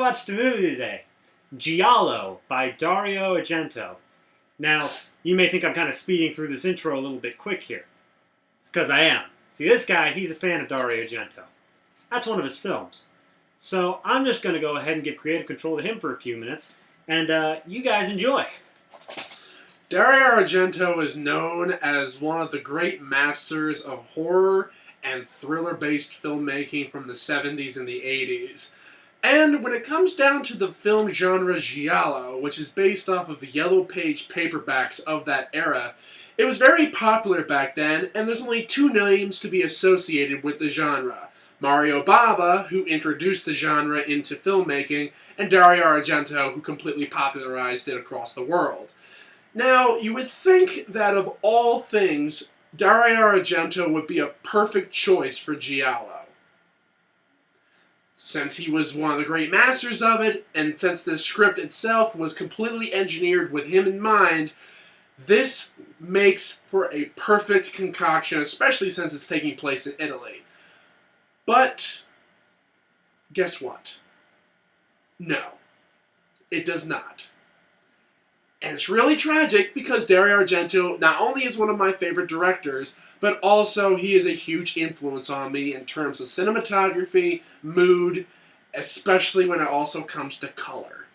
watched a movie today, Giallo by Dario Argento. Now, you may think I'm kind of speeding through this intro a little bit quick here. It's because I am. See, this guy, he's a fan of Dario Argento. That's one of his films. So I'm just going to go ahead and give creative control to him for a few minutes, and you guys enjoy. Dario Argento is known as one of the great masters of horror and thriller-based filmmaking from the 70s and the 80s. And when it comes down to the film genre Giallo, which is based off of the yellow page paperbacks of that era, it was very popular back then, and there's only two names to be associated with the genre. Mario Bava, who introduced the genre into filmmaking, and Dario Argento, who completely popularized it across the world. Now, you would think that of all things, Dario Argento would be a perfect choice for Giallo. Since he was one of the great masters of it, and since the script itself was completely engineered with him in mind, this makes for a perfect concoction, especially since it's taking place in Italy. But, guess what? No, it does not. And it's really tragic because Dario Argento not only is one of my favorite directors, but also he is a huge influence on me in terms of cinematography, mood, especially when it also comes to color.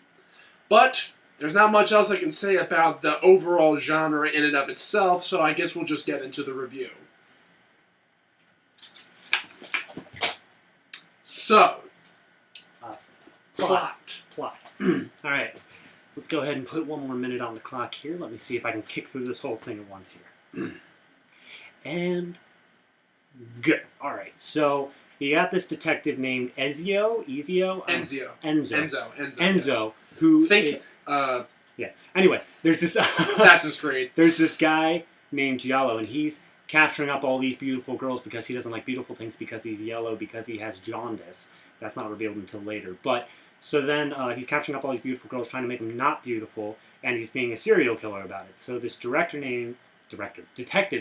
But there's not much else I can say about the overall genre in and of itself, so I guess we'll just get into the review. So, plot. Alright, so let's go ahead and put one more minute on the clock here. Let me see if I can kick through this whole thing at once here. And go. Alright, so you got this detective named Enzo, who is... Yeah. Anyway, there's this... Assassin's Creed. There's this guy named Giallo, and he's capturing up all these beautiful girls because he doesn't like beautiful things because he's yellow, because he has jaundice. That's not revealed until later. But, so then he's capturing up all these beautiful girls, trying to make them not beautiful, and he's being a serial killer about it. So this detective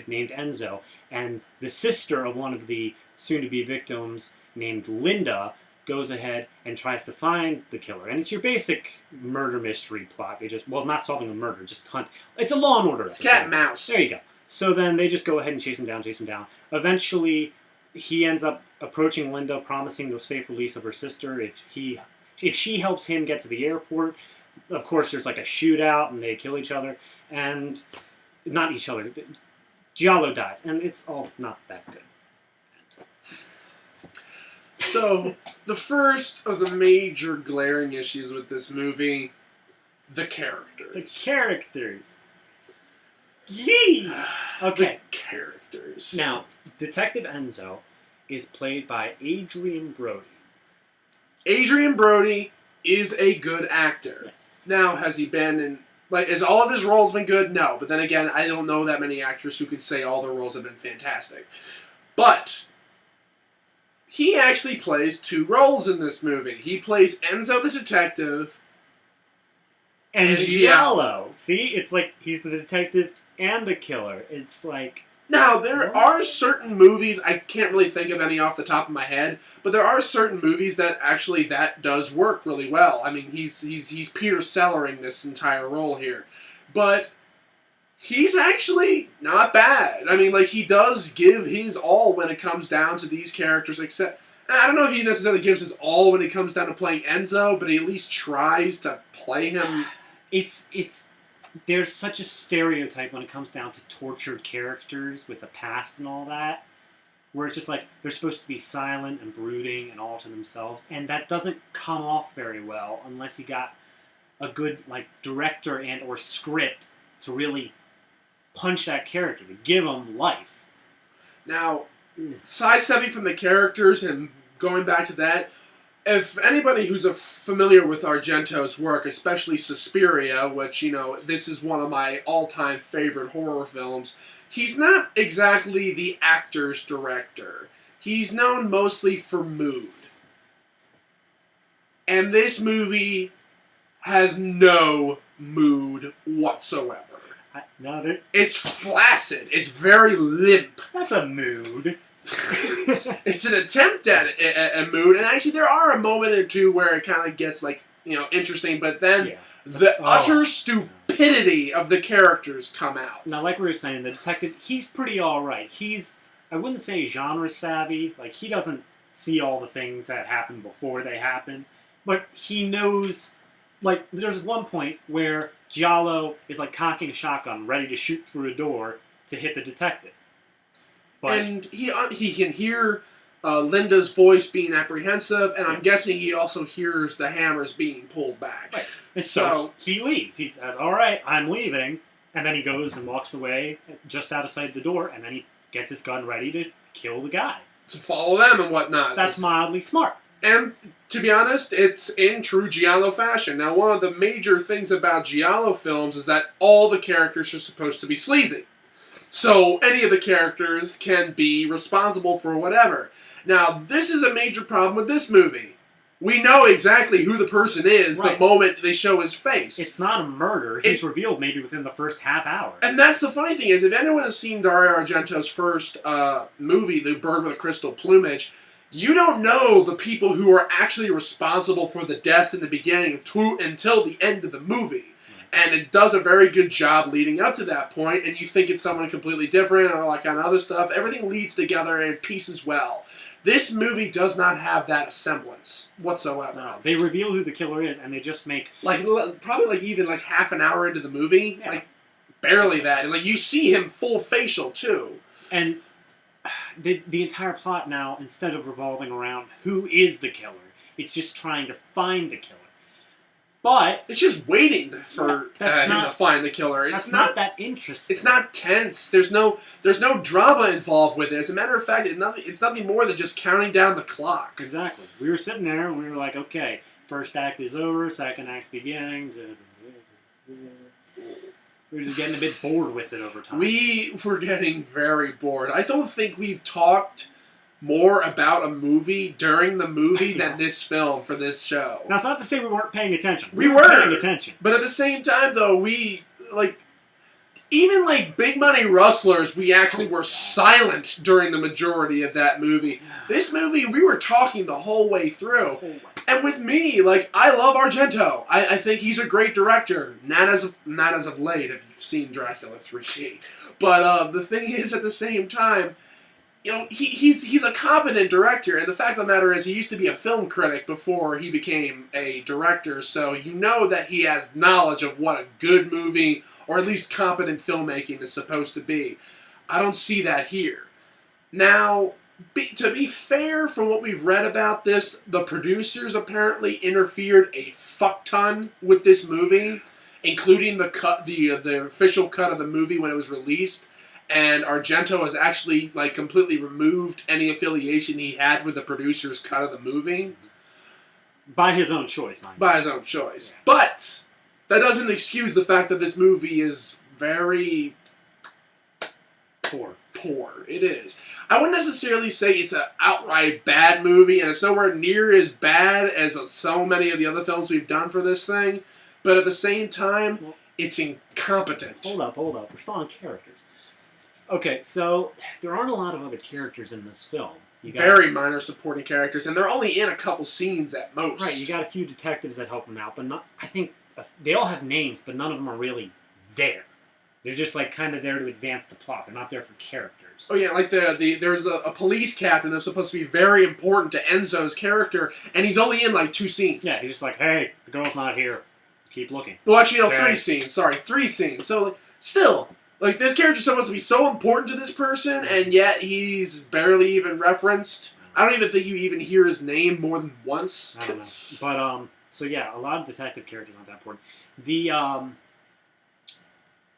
named Enzo, and the sister of one of the soon-to-be victims named Linda goes ahead and tries to find the killer. And it's your basic murder mystery plot. They just, well, not solving a murder, just hunt. It's a Law and Order episode. Cat and mouse. There you go. So then they just go ahead and chase him down. Eventually, he ends up approaching Linda, promising the safe release of her sister if she helps him get to the airport. Of course, there's like a shootout, and they kill each other. And, not each other, Giallo dies. And it's all not that good. So, the first of the major glaring issues with this movie, the characters. The characters. Yee! Okay. The characters. Now, Detective Enzo is played by Adrian Brody. Adrian Brody is a good actor. Yes. Now, has he been in... Like, has all of his roles been good? No. But then again, I don't know that many actors who could say all their roles have been fantastic. But he actually plays two roles in this movie. He plays Enzo the detective and Giallo. See? It's like he's the detective and the killer. It's like... Now, there are certain movies, I can't really think of any off the top of my head, but there are certain movies that actually that does work really well. I mean, he's Peter Sellering this entire role here. But he's actually not bad. I mean, like, he does give his all when it comes down to these characters, except... I don't know if he necessarily gives his all when it comes down to playing Enzo, but he at least tries to play him. There's such a stereotype when it comes down to tortured characters with a past and all that, where it's just like, they're supposed to be silent and brooding and all to themselves, and that doesn't come off very well unless you got a good, like, director and or script to really punch that character, to give them life. Now, sidestepping from the characters and going back to that, if anybody who's familiar with Argento's work, especially Suspiria, which, you know, this is one of my all-time favorite horror films, he's not exactly the actor's director. He's known mostly for mood. And this movie has no mood whatsoever. No, it's flaccid. It's very limp. That's a mood. It's an attempt at a mood, and actually there are a moment or two where it kind of gets like interesting, but then the utter stupidity of the characters come out. Now, like we were saying, the detective, he's pretty alright. I wouldn't say genre savvy, like he doesn't see all the things that happen before they happen, but he knows, like there's one point where Giallo is like cocking a shotgun, ready to shoot through a door to hit the detective. But, and he can hear Linda's voice being apprehensive, and I'm guessing he also hears the hammers being pulled back. Right. And so he leaves. He says, all right, I'm leaving. And then he goes and walks away just out of sight of the door, and then he gets his gun ready to kill the guy. To follow them and whatnot. That's mildly smart. And to be honest, it's in true Giallo fashion. Now, one of the major things about Giallo films is that all the characters are supposed to be sleazy. So any of the characters can be responsible for whatever. Now, this is a major problem with this movie. We know exactly who the person is the moment they show his face. It's not a murder. He's revealed maybe within the first half hour. And that's the funny thing is, if anyone has seen Dario Argento's first movie, The Bird with the Crystal Plumage, you don't know the people who are actually responsible for the deaths in the beginning until the end of the movie. And it does a very good job leading up to that point, and you think it's someone completely different and all that kind of other stuff. Everything leads together and it pieces well. This movie does not have that semblance whatsoever. No, they reveal who the killer is, and they just make... probably even half an hour into the movie. Yeah. Barely that. And you see him full facial, too. And the entire plot now, instead of revolving around who is the killer, it's just trying to find the killer. But it's just waiting for him to find the killer. It's not that interesting. It's not tense. There's no drama involved with it. As a matter of fact, it's nothing more than just counting down the clock. Exactly. We were sitting there and we were like, okay, first act is over, second act's beginning. We were just getting a bit bored with it over time. We were getting very bored. I don't think we've talked more about a movie during the movie than this film for this show. Now, it's not to say we weren't paying attention. We were paying attention. But at the same time, though, we, even Big Money Rustlers, we actually were silent during the majority of that movie. This movie, we were talking the whole way through. And with me, I love Argento. I think he's a great director. Not as of late, if you've seen Dracula 3D. But the thing is, at the same time, he's a competent director, and the fact of the matter is he used to be a film critic before he became a director, so you know that he has knowledge of what a good movie, or at least competent filmmaking, is supposed to be. I don't see that here. Now, to be fair, from what we've read about this, the producers apparently interfered a fuck ton with this movie, including the official cut of the movie when it was released. And Argento has actually completely removed any affiliation he had with the producer's cut of the movie. By his own choice, mind you. By his own choice. Yeah. But that doesn't excuse the fact that this movie is very poor. It is. I wouldn't necessarily say it's an outright bad movie, and it's nowhere near as bad as so many of the other films we've done for this thing. But at the same time, it's incompetent. Hold up. We're still on characters. Okay, so there aren't a lot of other characters in this film. Very minor supporting characters, and they're only in a couple scenes at most. Right, you got a few detectives that help them out, but I think they all have names, but none of them are really there. They're just kind of there to advance the plot. They're not there for characters. Oh yeah, there's a police captain that's supposed to be very important to Enzo's character, and he's only in 2 scenes. Yeah, he's just hey, the girl's not here. Keep looking. Well, actually, no, 3 scenes. Sorry, 3 scenes. So still. This character's supposed to be so important to this person, and yet he's barely even referenced. I don't even think you even hear his name more than once. I don't know. But, so yeah, a lot of detective characters aren't that important.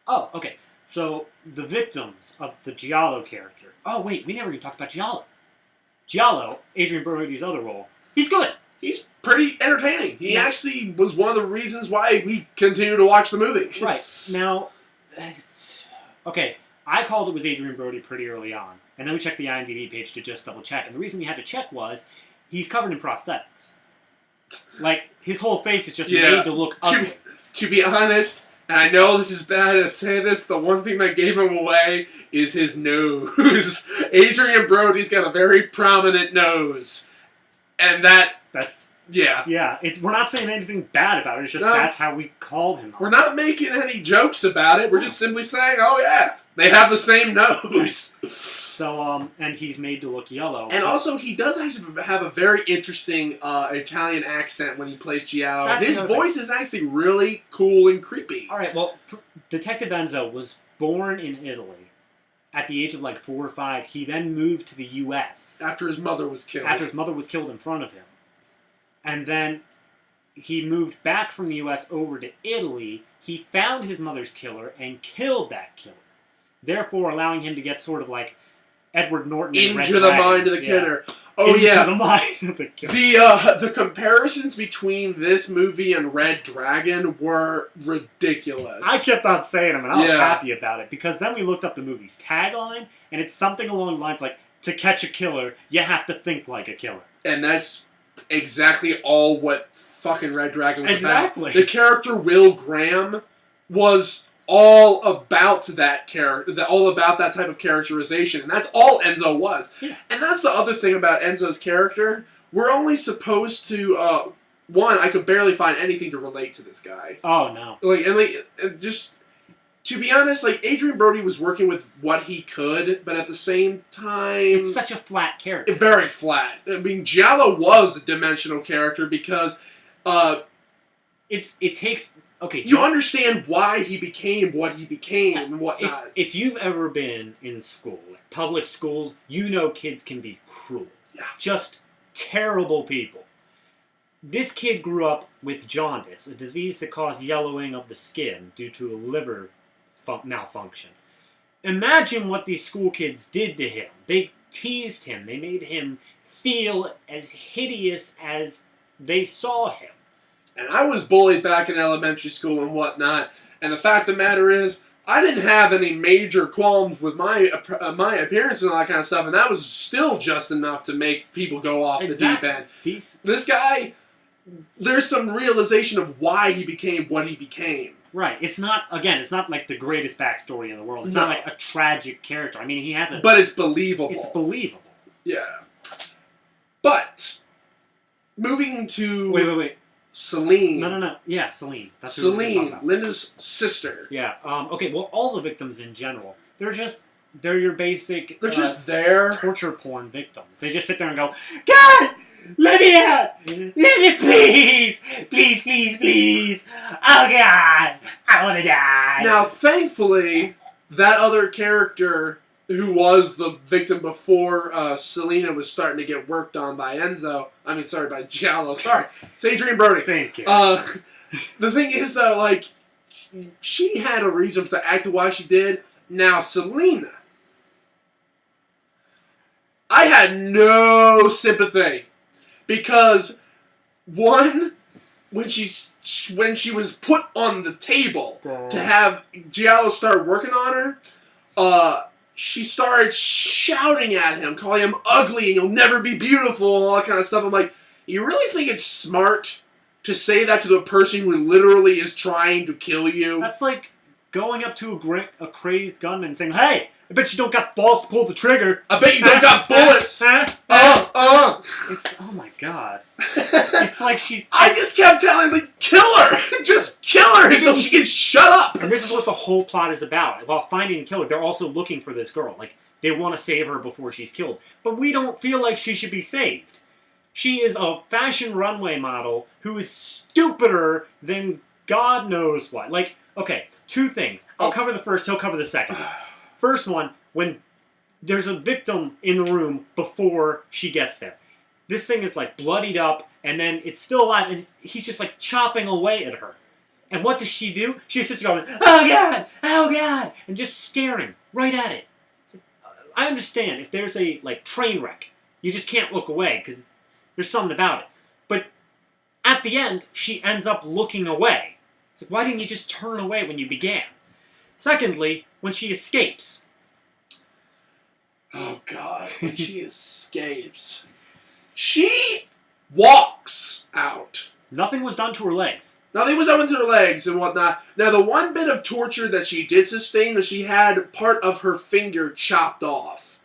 Oh, okay. So, the victims of the Giallo character. Oh, wait, we never even talked about Giallo. Giallo, Adrian Brody's other role, he's good. He's pretty entertaining. He actually was one of the reasons why we continue to watch the movie. Right. Now... Okay, I called it was Adrian Brody pretty early on, and then we checked the IMDb page to just double check, and the reason we had to check was he's covered in prosthetics. His whole face is just made to look ugly. To be honest, And I know this is bad to say this, the one thing that gave him away is his nose. Adrian Brody's got a very prominent nose. And that's... Yeah. Yeah, we're not saying anything bad about it. It's just that's how we called him. We're not making any jokes about it. We're just simply saying, oh yeah, they have the same nose. So, and he's made to look yellow. And also, he does actually have a very interesting Italian accent when he plays Giallo. His voice is actually really cool and creepy. All right, well, Detective Enzo was born in Italy. At the age of like 4 or 5, he then moved to the U.S. After his mother was killed. After his mother was killed in front of him. And then he moved back from the U.S. over to Italy. He found his mother's killer and killed that killer. Therefore, allowing him to get sort of like Edward Norton into the mind of the killer. Oh yeah, into the mind of the killer. The comparisons between this movie and Red Dragon were ridiculous. I kept on saying them, and I was happy about it because then we looked up the movie's tagline, and it's something along the lines like, "To catch a killer, you have to think like a killer." And that's exactly all what fucking Red Dragon was about. Exactly. The character Will Graham was all about that character, all about that type of characterization, and that's all Enzo was. Yeah. And that's the other thing about Enzo's character. We're only supposed to one. I could barely find anything to relate to this guy. Oh no! Just to be honest, like Adrian Brody was working with what he could, but at the same time, it's such a flat character. Very flat. I mean, Giallo was a dimensional character because it takes. Okay, you understand why he became what he became and whatnot. If you've ever been in school, like public schools, you know kids can be cruel. Yeah. Just terrible people. This kid grew up with jaundice, a disease that caused yellowing of the skin due to a liver malfunction. Imagine what these school kids did to him. They teased him. They made him feel as hideous as they saw him. And I was bullied back in elementary school and whatnot. And the fact of the matter is, I didn't have any major qualms with my appearance and all that kind of stuff. And that was still just enough to make people go off the deep end. This guy, there's some realization of why he became what he became. Right. It's not like the greatest backstory in the world. It's not like a tragic character. I mean, he has a... But it's believable. It's believable. Yeah. But, moving to... Wait. Celine. No. Yeah, Celine. That's Celine, Linda's sister. Yeah. Okay, well, all the victims in general, they're your basic... They're just there. Torture porn victims. They just sit there and go, God! Let me out! Let me, please! Please! Oh, God! I want to die! Now, thankfully, that other character who was the victim before Selena was starting to get worked on by by Giallo. Sorry. It's Adrian Brody. Same character. The thing is, though, like, she had a reason to act why she did. Now, Selena, I had no sympathy. Because, one, when she was put on the table to have Giallo start working on her, she started shouting at him, calling him ugly and you'll never be beautiful and all that kind of stuff. I'm like, you really think it's smart to say that to the person who literally is trying to kill you? That's like going up to a crazed gunman and saying, hey, I bet you don't got balls to pull the trigger. I bet you don't got bullets. It's, oh my God. It's like I just kept telling her, like, kill her. Just kill her so she can shut up. And this is what the whole plot is about. While finding the killer, they're also looking for this girl. Like, they want to save her before she's killed. But we don't feel like she should be saved. She is a fashion runway model who is stupider than God knows what. Like, okay, two things. I'll cover the first, he'll cover the second. First one, when there's a victim in the room before she gets there. This thing is like bloodied up, and then it's still alive, and he's just like chopping away at her. And what does she do? She just sits going, oh God, and just staring right at it. So, I understand if there's a like train wreck, you just can't look away because there's something about it. But at the end, she ends up looking away. It's like, why didn't you just turn away when you began? Secondly, when she escapes. Oh, God. When she escapes. She walks out. Nothing was done to her legs. Nothing was up with her legs and whatnot. Now, the one bit of torture that she did sustain was she had part of her finger chopped off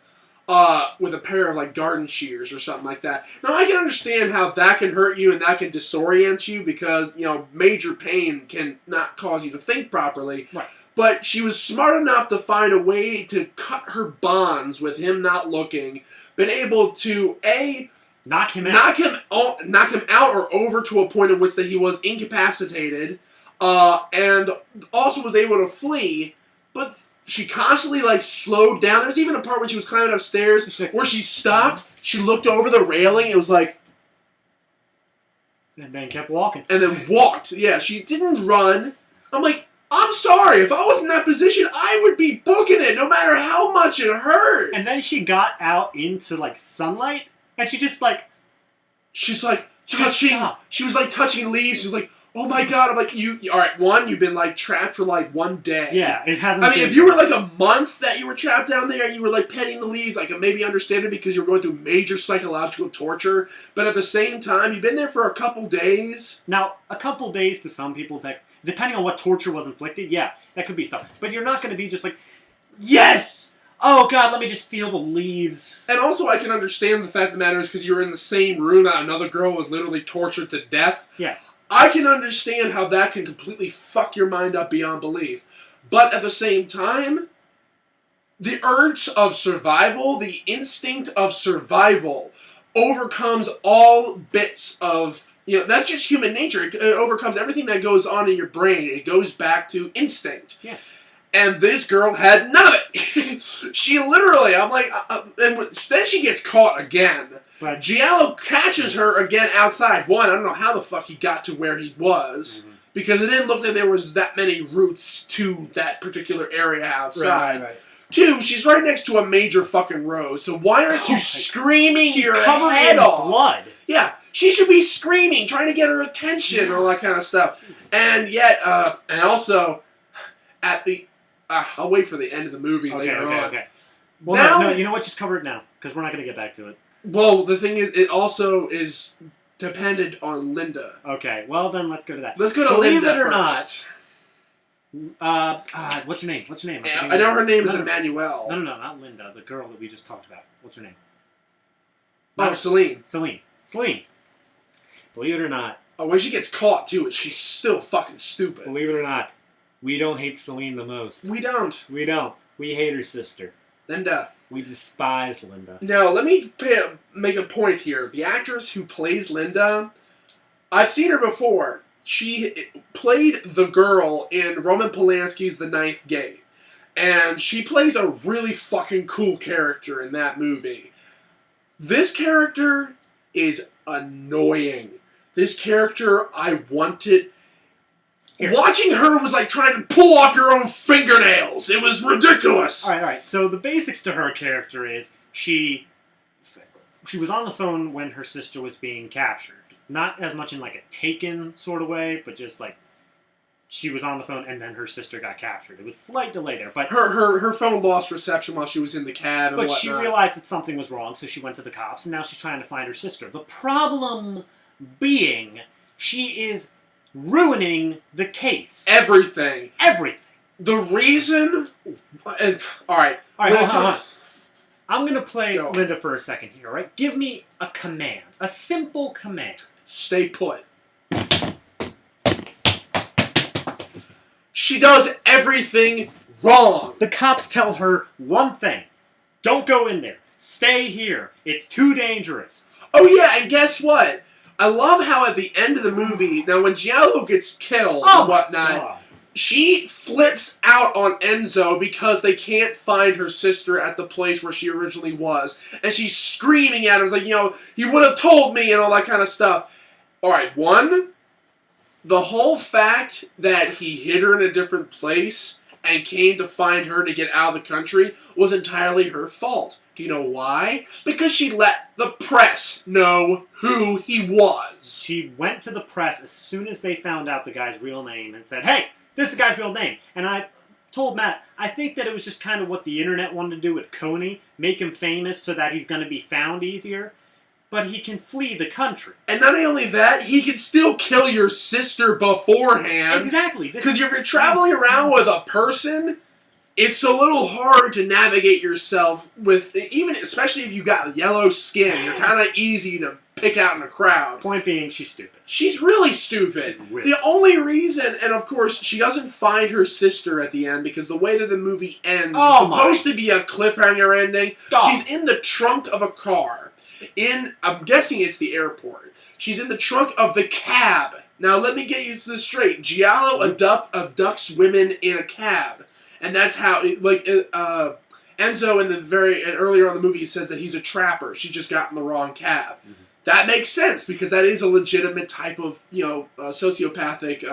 with a pair of, like, garden shears or something like that. Now, I can understand how that can hurt you and that can disorient you because, you know, major pain can not cause you to think properly. Right. But she was smart enough to find a way to cut her bonds with him not looking, been able to, knock him out or over to a point in which that he was incapacitated, and also was able to flee. But she constantly like slowed down. There was even a part when she was climbing upstairs where she stopped. She looked over the railing. It was like, and then kept walking, and then walked. Yeah, she didn't run. I'm like, I'm sorry. If I was in that position, I would be booking it, no matter how much it hurt. And then she got out into like sunlight. And she just like... She's like touching... She was like touching leaves. She's like, oh my god. I'm like, alright, you've been like trapped for like one day. Yeah, it hasn't I mean, if you were like a month that you were trapped down there and you were like petting the leaves, I can maybe understand it because you were going through major psychological torture. But at the same time, you've been there for a couple days. Now, a couple days to some people, that depending on what torture was inflicted, yeah, that could be stuff. But you're not going to be just like, yes! Oh god, let me just feel the leaves. And also I can understand the fact of the matter is because you were in the same room that another girl was literally tortured to death. Yes. I can understand how that can completely fuck your mind up beyond belief. But at the same time, the urge of survival, the instinct of survival, overcomes all bits of... You know, that's just human nature. It overcomes everything that goes on in your brain. It goes back to instinct. Yeah. And this girl had none of it. She literally, I'm like, and then she gets caught again. But Giallo catches her again outside. One, I don't know how the fuck he got to where he was. Mm-hmm. Because it didn't look like there was that many routes to that particular area outside. Right. Two, she's right next to a major fucking road. So why aren't you screaming your head off? Blood. Yeah. She should be screaming, trying to get her attention, and all that kind of stuff. And yet, and also, at the... I'll wait for the end of the movie later on. Okay. Well, now, no, you know what? Just cover it now, because we're not going to get back to it. Well, the thing is, it also is dependent on Linda. Okay, well then let's go to that. Let's go to Believe Linda it or first. Not, what's her name? I know her name is Emmanuel. No, not Linda. The girl that we just talked about. What's her name? Celine. Celine. Believe it or not. Oh, when she gets caught too, she's still fucking stupid. Believe it or not, we don't hate Celine the most. We don't. We don't. We hate her sister. Linda. We despise Linda. Now, let me make a point here. The actress who plays Linda, I've seen her before. She played the girl in Roman Polanski's The Ninth Gate. And she plays a really fucking cool character in that movie. This character is annoying. This character, I wanted... Here. Watching her was like trying to pull off your own fingernails. It was ridiculous. All right. So the basics to her character is she was on the phone when her sister was being captured. Not as much in like a Taken sort of way, but just like she was on the phone and then her sister got captured. It was a slight delay there, but her phone lost reception while she was in the cab and whatnot. She realized that something was wrong, so she went to the cops, and now she's trying to find her sister. The problem being she is ruining the case. Everything. The reason... Alright, hold on. I'm going to play Linda for a second here, alright? Give me a command. A simple command. Stay put. She does everything wrong. The cops tell her one thing. Don't go in there. Stay here. It's too dangerous. Oh yeah, and guess what? I love how at the end of the movie, now when Giallo gets killed and whatnot, she flips out on Enzo because they can't find her sister at the place where she originally was. And she's screaming at him, it's like, you know, he would have told me and all that kind of stuff. Alright, one, the whole fact that he hid her in a different place and came to find her to get out of the country was entirely her fault. Do you know why? Because she let the press know who he was. She went to the press as soon as they found out the guy's real name and said, hey, this is the guy's real name. And I told Matt, I think that it was just kind of what the internet wanted to do with Coney, make him famous so that he's going to be found easier. But he can flee the country. And not only that, he can still kill your sister beforehand. Exactly. Because if you're traveling around with a person, it's a little hard to navigate yourself with, even especially if you got yellow skin. You're kind of easy to pick out in a crowd. Point being, she's stupid. She's really stupid. The only reason, and of course, she doesn't find her sister at the end because the way that the movie ends is supposed to be a cliffhanger ending. She's in the trunk of a car. I'm guessing it's the airport. She's in the trunk of the cab. Now, let me get you this straight. Giallo abducts women in a cab. And that's how, Enzo earlier on in the movie says that he's a trapper. She just got in the wrong cab. Mm-hmm. That makes sense because that is a legitimate type of, sociopathic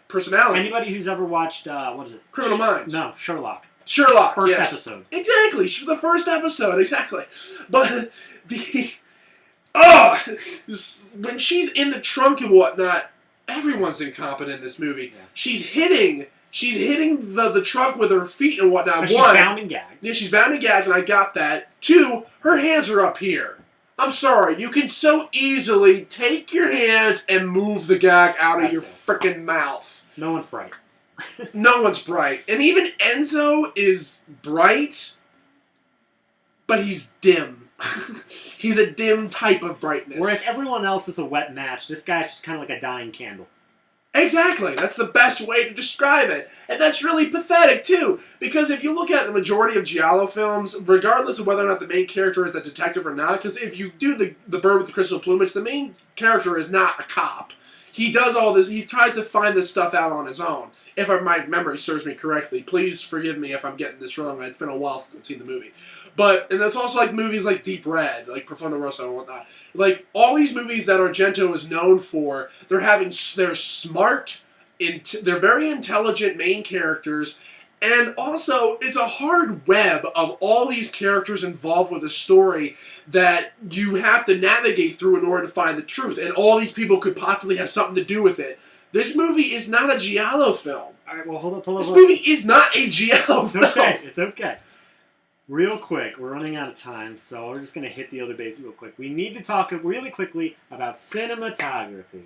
personality. Anybody who's ever watched, what is it? Criminal Minds. No, Sherlock. First episode. Exactly. The first episode, exactly. But when she's in the trunk and whatnot, everyone's incompetent in this movie. Yeah. She's hitting the trunk with her feet and whatnot. She's bound and gagged. Yeah, she's bound and gagged, and I got that. 2, her hands are up here. I'm sorry, you can so easily take your hands and move the gag out of your frickin' mouth. No one's bright. No one's bright. And even Enzo is bright, but he's dim. He's a dim type of brightness. Whereas everyone else is a wet match, this guy's just kind of like a dying candle. Exactly. That's the best way to describe it. And that's really pathetic, too. Because if you look at the majority of Giallo films, regardless of whether or not the main character is a detective or not, because if you do the Bird with the Crystal Plumage, the main character is not a cop. He does all this, he tries to find this stuff out on his own. If my memory serves me correctly. Please forgive me if I'm getting this wrong. It's been a while since I've seen the movie. And that's also like movies like Deep Red, like Profondo Rosso and whatnot. Like, all these movies that Argento is known for, they're smart, they're very intelligent main characters, and also, it's a hard web of all these characters involved with a story that you have to navigate through in order to find the truth, and all these people could possibly have something to do with it. This movie is not a Giallo film. Alright, well, hold up. This movie is not a Giallo film. It's okay. Real quick, we're running out of time, so we're just going to hit the other base real quick. We need to talk really quickly about cinematography.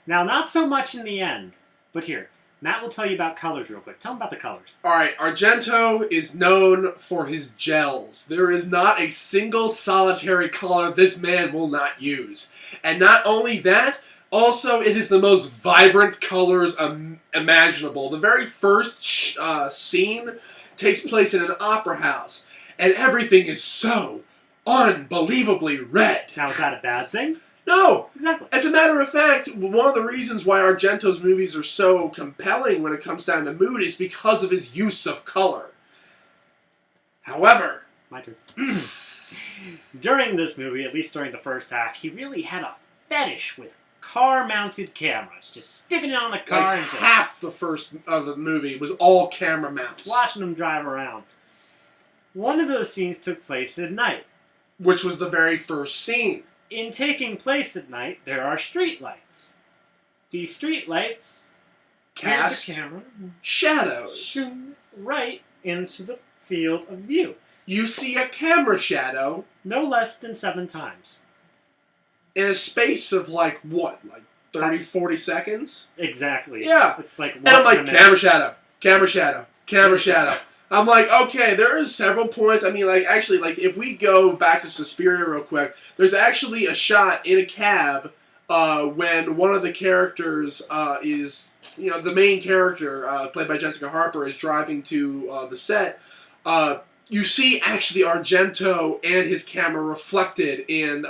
Now, not so much in the end, but here. Matt will tell you about colors real quick. Tell him about the colors. Alright, Argento is known for his gels. There is not a single solitary color this man will not use. And not only that, also it is the most vibrant colors imaginable. The very first scene takes place in an opera house, and everything is so unbelievably red. Now, is that a bad thing? No! Exactly. As a matter of fact, one of the reasons why Argento's movies are so compelling when it comes down to mood is because of his use of color. However... During this movie, at least during the first act, he really had a fetish with car-mounted cameras. Just sticking it on the car. Like half the first of the movie was all camera mounts. Watching them drive around. One of those scenes took place at night. Which was the very first scene. In taking place at night, there are streetlights. These streetlights cast camera shadows right into the field of view. You see a camera shadow no less than 7 times. In a space of like 30, 40 seconds? Exactly. Yeah. It's like and I'm like, camera shadow, camera shadow, camera shadow. I'm like, okay, there are several points. I mean, like, actually, like, if we go back to Suspiria real quick, there's actually a shot in a cab when one of the characters is, the main character, played by Jessica Harper, is driving to the set. You see, actually, Argento and his camera reflected in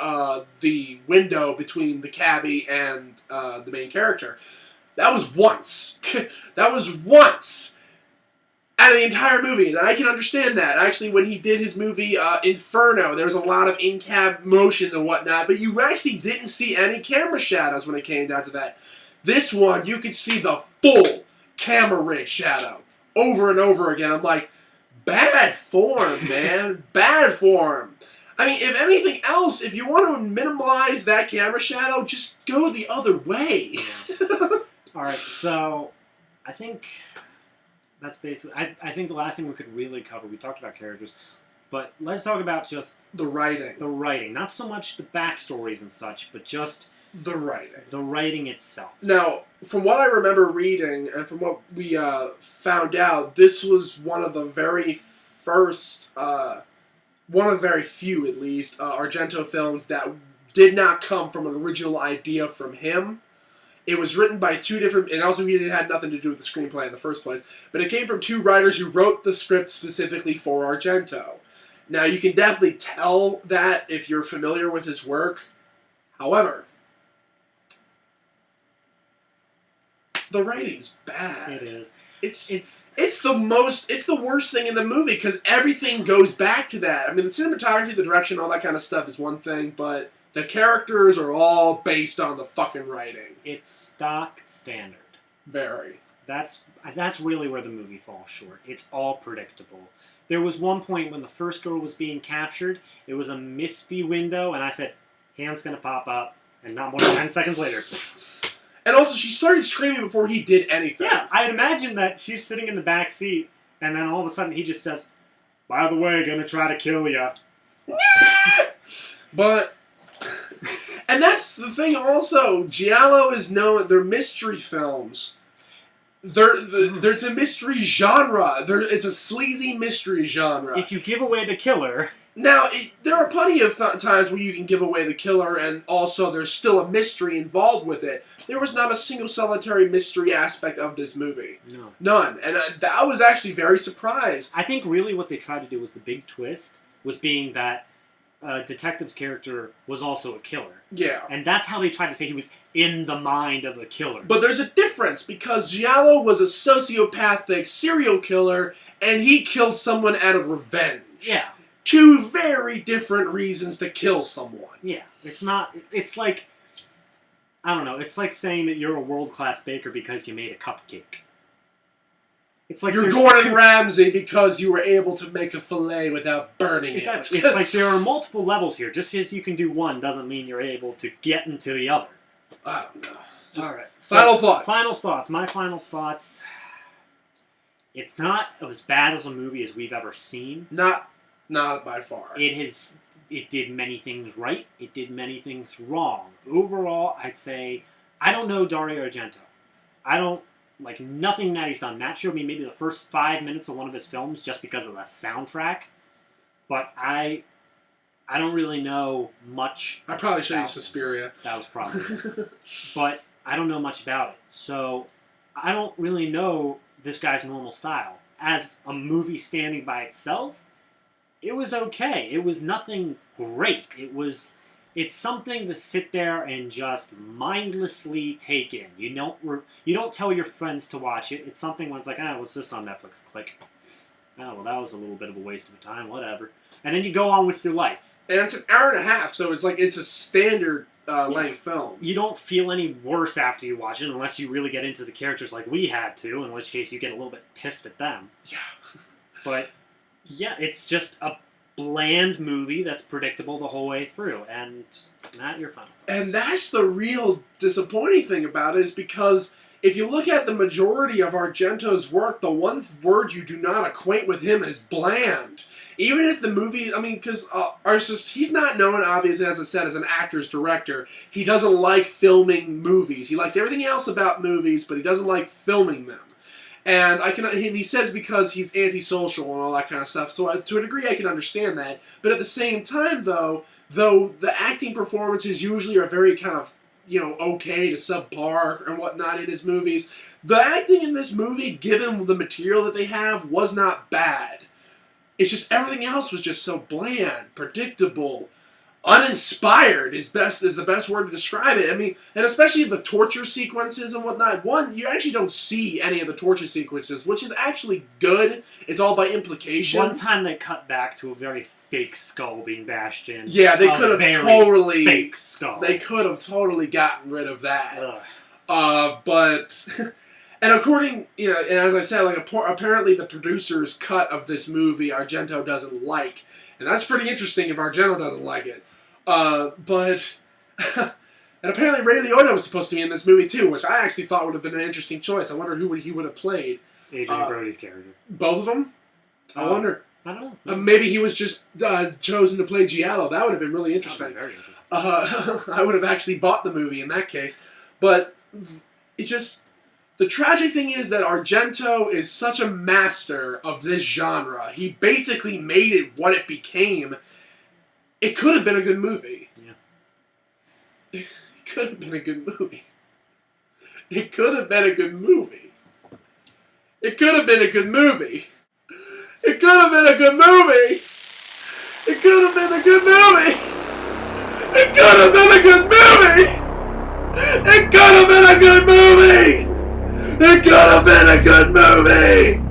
the window between the cabbie and the main character. That was once. That was once. Out of the entire movie, and I can understand that. Actually, when he did his movie Inferno, there was a lot of in-cab motion and whatnot, but you actually didn't see any camera shadows when it came down to that. This one, you could see the full camera rig shadow over and over again. I'm like, bad form, man. Bad form. I mean, if anything else, if you want to minimize that camera shadow, just go the other way. Alright, so I think that's basically... I think the last thing we could really cover, we talked about characters, But let's talk about just The writing. the writing. Not so much the backstories and such, but just The writing. the writing itself. Now, from what I remember reading, and from what we found out, this was one of the very first, one of the very few, at least, Argento films that did not come from an original idea from him. It was written by two different, and also it had nothing to do with the screenplay in the first place, but it came from two writers who wrote the script specifically for Argento. Now, you can definitely tell that if you're familiar with his work. However, the writing's bad. It is. It's the worst thing in the movie because everything goes back to that. I mean, the cinematography, the direction, all that kind of stuff is one thing, but the characters are all based on the fucking writing. It's stock standard. Very. That's really where the movie falls short. It's all predictable. There was one point when the first girl was being captured, it was a misty window, and I said, hand's gonna pop up, and not more than 10 seconds later. And also, she started screaming before he did anything. Yeah, I'd imagine that she's sitting in the back seat, and then all of a sudden he just says, by the way, gonna try to kill ya. But, and that's the thing also, Giallo is known, they're mystery films. It's a mystery genre. It's a sleazy mystery genre. If you give away the killer... Now, there are plenty of times where you can give away the killer, and also there's still a mystery involved with it. There was not a single solitary mystery aspect of this movie. No. None. And I was actually very surprised. I think really what they tried to do was the big twist, was being that detective's character was also a killer. Yeah. And that's how they tried to say he was in the mind of a killer. But there's a difference, because Giallo was a sociopathic serial killer, and he killed someone out of revenge. Yeah. Two very different reasons to kill someone. Yeah. It's like, I don't know, it's like saying that you're a world-class baker because you made a cupcake. It's like you're Gordon Ramsay because you were able to make a filet without burning it. It's like there are multiple levels here. Just as you can do one doesn't mean you're able to get into the other. I don't know. All right. Final thoughts. Final thoughts. My final thoughts. It's not as bad as a movie as we've ever seen. Not by far. It did many things right. It did many things wrong. Overall, I'd say I don't know Dario Argento. I don't like nothing that he's done. Matt showed me maybe the first 5 minutes of one of his films just because of the soundtrack. But I don't really know much. I probably showed you Suspiria. That was probably but I don't know much about it. So I don't really know this guy's normal style. As a movie standing by itself, it was okay. It was nothing great. It's something to sit there and just mindlessly take in. You don't tell your friends to watch it. It's something when it's like, what's this on Netflix? Click. Oh, well, that was a little bit of a waste of time. Whatever. And then you go on with your life. And it's an hour and a half, so it's like it's a standard length film. You don't feel any worse after you watch it unless you really get into the characters like we had to, in which case you get a little bit pissed at them. Yeah. But yeah, it's just a bland movie that's predictable the whole way through, and not your final. And that's the real disappointing thing about it, is because if you look at the majority of Argento's work, the one word you do not acquaint with him is bland. Even if the movie, I mean, because he's not known, obviously, as I said, as an actor's director. He doesn't like filming movies. He likes everything else about movies, but he doesn't like filming them. And he says because he's antisocial and all that kind of stuff. So to a degree, I can understand that. But at the same time, though the acting performances usually are very kind of, okay to subpar and whatnot in his movies, the acting in this movie, given the material that they have, was not bad. It's just everything else was just so bland, predictable, uninspired is the best word to describe it. I mean, and especially the torture sequences and whatnot. One, you actually don't see any of the torture sequences, which is actually good. It's all by implication. One time they cut back to a very fake skull being bashed in. Yeah, they could have totally fake skull. They could have totally gotten rid of that. Ugh. But and according, and as I said, like apparently the producer's cut of this movie Argento doesn't like, and that's pretty interesting if Argento doesn't like it. But and apparently Ray Liotta was supposed to be in this movie too, which I actually thought would have been an interesting choice. I wonder who he would have played. Adrian Brody's character. Both of them? I wonder. I don't know. Maybe he was just chosen to play Giallo. That would have been really interesting. Very interesting. I would have actually bought the movie in that case. But it's just... The tragic thing is that Argento is such a master of this genre. He basically made it what it became. It could have been a good movie. Yeah. It could have been a good movie. It could have been a good movie. It could have been a good movie. It could have been a good movie. It could have been a good movie. It could have been a good movie. It could have been a good movie. It could have been a good movie.